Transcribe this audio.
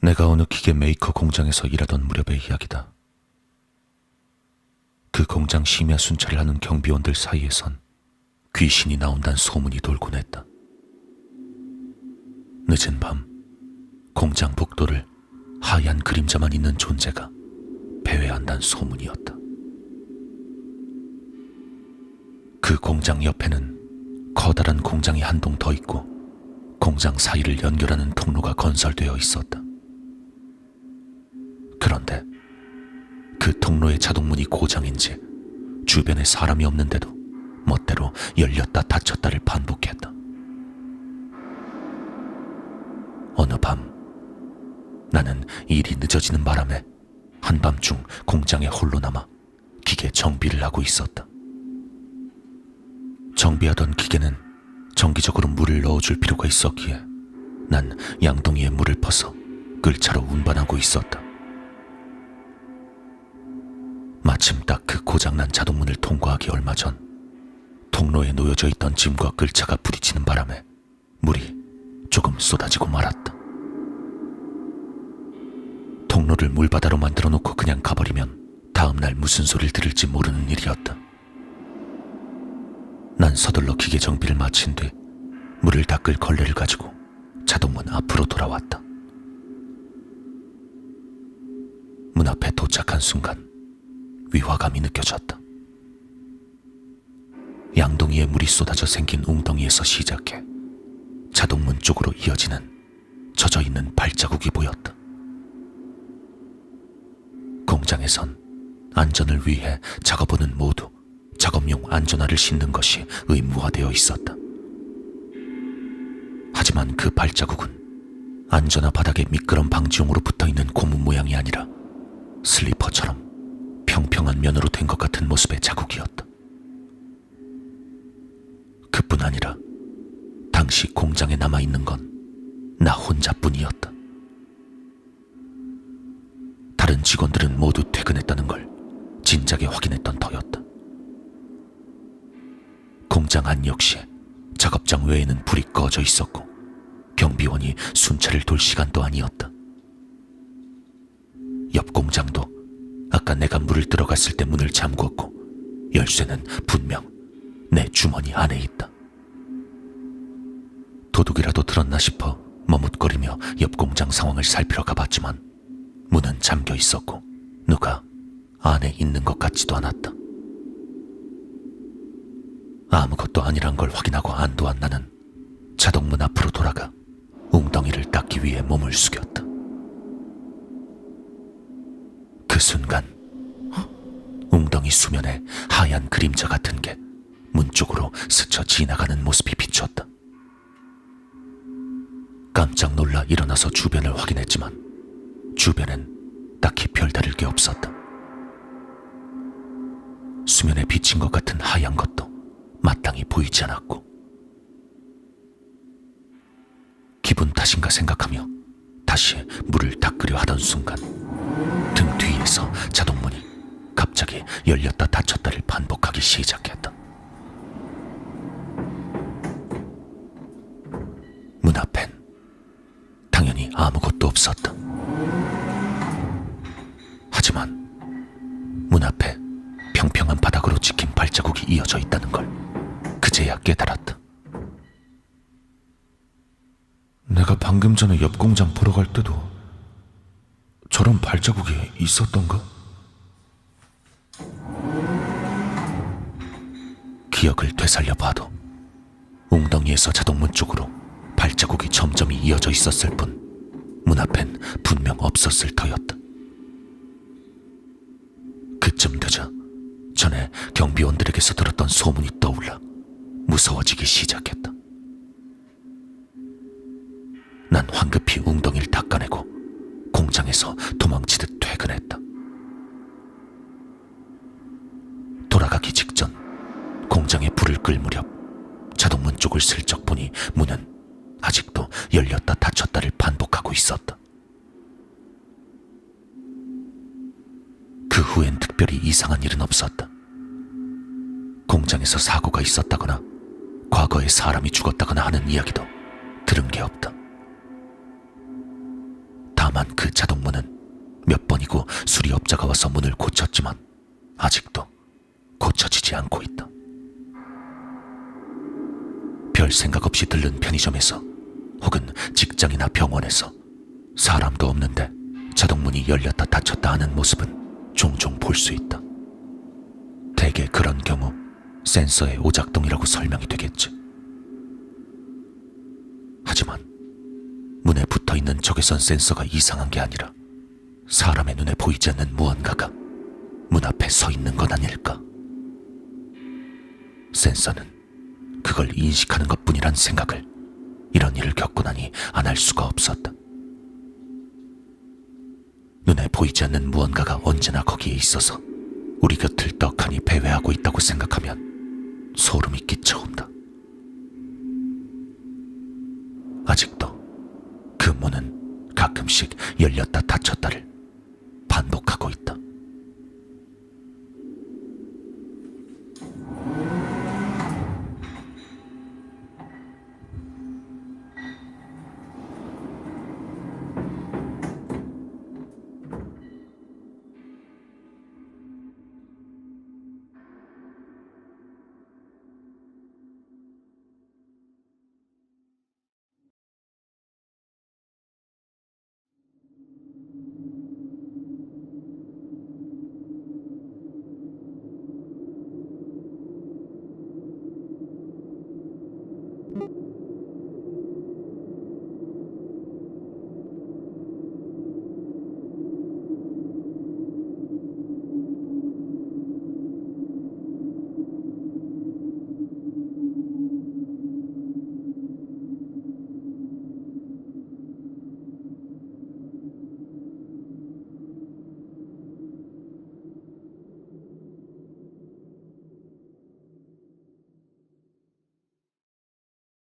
내가 어느 기계 메이커 공장에서 일하던 무렵의 이야기다. 그 공장 심야 순찰을 하는 경비원들 사이에선 귀신이 나온다는 소문이 돌곤 했다. 늦은 밤 공장 복도를 하얀 그림자만 있는 존재가 배회한다는 소문이었다. 그 공장 옆에는 커다란 공장이 한 동 더 있고 공장 사이를 연결하는 통로가 건설되어 있었다. 그런데 그 통로의 자동문이 고장인지 주변에 사람이 없는데도 멋대로 열렸다 닫혔다를 반복했다. 어느 밤 나는 일이 늦어지는 바람에 한밤중 공장에 홀로 남아 기계 정비를 하고 있었다. 정비하던 기계는 정기적으로 물을 넣어줄 필요가 있었기에 난 양동이에 물을 퍼서 끌차로 운반하고 있었다. 마침 딱 그 고장난 자동문을 통과하기 얼마 전 통로에 놓여져 있던 짐과 끌차가 부딪히는 바람에 물이 조금 쏟아지고 말았다. 통로를 물바다로 만들어 놓고 그냥 가버리면 다음날 무슨 소리를 들을지 모르는 일이었다. 난 서둘러 기계 정비를 마친 뒤 물을 닦을 걸레를 가지고 자동문 앞으로 돌아왔다. 문 앞에 도착한 순간 위화감이 느껴졌다. 양동이에 물이 쏟아져 생긴 웅덩이에서 시작해 자동문 쪽으로 이어지는 젖어있는 발자국이 보였다. 공장에선 안전을 위해 작업원은 모두 작업용 안전화를 신는 것이 의무화되어 있었다. 하지만 그 발자국은 안전화 바닥에 미끄럼 방지용으로 붙어있는 고무 모양이 아니라 슬리퍼처럼 평평한 면으로 된 것 같은 모습의 자국이었다. 그뿐 아니라 당시 공장에 남아있는 건 나 혼자뿐이었다. 다른 직원들은 모두 퇴근했다는 걸 진작에 확인했던 터였다. 공장 안 역시 작업장 외에는 불이 꺼져 있었고 경비원이 순찰을 돌 시간도 아니었다. 옆 공장도 아까 내가 물을 들어갔을 때 문을 잠궜고 열쇠는 분명 내 주머니 안에 있다. 도둑이라도 들었나 싶어 머뭇거리며 옆 공장 상황을 살피러 가봤지만 문은 잠겨 있었고 누가 안에 있는 것 같지도 않았다. 아무것도 아니란 걸 확인하고 안도한 나는 자동문 앞으로 돌아가 웅덩이를 닦기 위해 몸을 숙였다. 그 순간 웅덩이 수면에 하얀 그림자 같은 게 문 쪽으로 스쳐 지나가는 모습이 비쳤다. 깜짝 놀라 일어나서 주변을 확인했지만 주변엔 딱히 별다를 게 없었다. 수면에 비친 것 같은 하얀 것도 마땅히 보이지 않았고 기분 탓인가 생각하며 다시 물을 닦으려 하던 순간 등 뒤에서 자동문이 갑자기 열렸다 닫혔다를 반복하기 시작했다. 문 앞엔 당연히 아무것도 없었다. 하지만 문 앞에 평평한 바닥으로 찍힌 발자국이 이어져 있다는 걸 그제야 깨달았다. 내가 방금 전에 옆 공장 보러 갈 때도 저런 발자국이 있었던가? 기억을 되살려봐도 웅덩이에서 자동문 쪽으로 발자국이 점점 이어져 있었을 뿐 문 앞엔 분명 없었을 터였다. 그쯤 되자 전에 경비원들에게서 들었던 소문이 떠올라 무서워지기 시작했다. 난 황급히 웅덩이를 닦아내고 공장에서 도망치듯 퇴근했다. 돌아가기 직전 공장에 불을 끌 무렵 자동문 쪽을 슬쩍 보니 문은 아직도 열렸다 닫혔다를 반복하고 있었다. 그 후엔 특별히 이상한 일은 없었다. 공장에서 사고가 있었다거나 과거에 사람이 죽었다거나 하는 이야기도 들은 게 없다. 다만 위험한 그 자동문은 몇 번이고 수리업자가 와서 문을 고쳤지만 아직도 고쳐지지 않고 있다. 별 생각 없이 들른 편의점에서 혹은 직장이나 병원에서 사람도 없는데 자동문이 열렸다 닫혔다 하는 모습은 종종 볼 수 있다. 대개 그런 경우 센서의 오작동이라고 설명이 되겠지. 하지만 문에 붙어있는 적외선 센서가 이상한 게 아니라 사람의 눈에 보이지 않는 무언가가 문 앞에 서 있는 건 아닐까. 센서는 그걸 인식하는 것뿐이란 생각을 이런 일을 겪고 나니 안 할 수가 없었다. 눈에 보이지 않는 무언가가 언제나 거기에 있어서 우리 곁을 떡하니 배회하고 있다고 생각하면 소름이 끼쳐온다. 아직도 그 문은 가끔씩 열렸다 닫혔다를